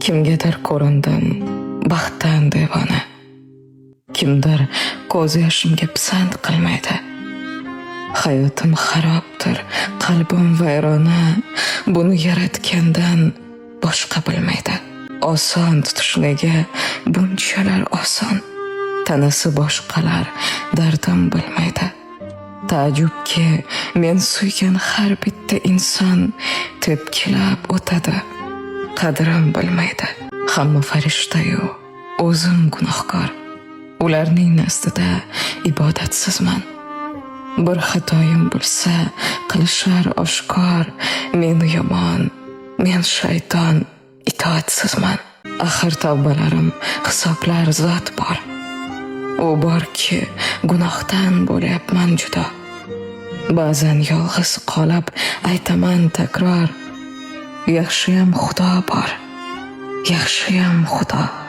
Kimgadir ko'rindim baxtdan devona. Kimdir ko'z yoshimga pisand qilmaydi. Hayotim xarobdir, qalbim vayrona. Buni yaratgandan boshqa bilmaydi. Oson tutish nega bunchalar oson? Tanasi boshqalar dardim bilmaydi. Taajjubki, men suygan har bitta inson tepkilab o'tadi. Qadrim bilmaydi. Hamma farishta-yu, o'zim gunohkor. Ularning nazdida ibodatsizman. Bir xatoyim bo'lsa, qilishar oshkor. Men yomon, men shayton, itoatsizman. Axir tavbalarim, hisoblar zot bor. U borki, gunohdan bo'lyapman judo. Ba'zan yolg'iz qolib aytaman takror, yaxshiyam Xudo bor, yaxshiyam Xudo.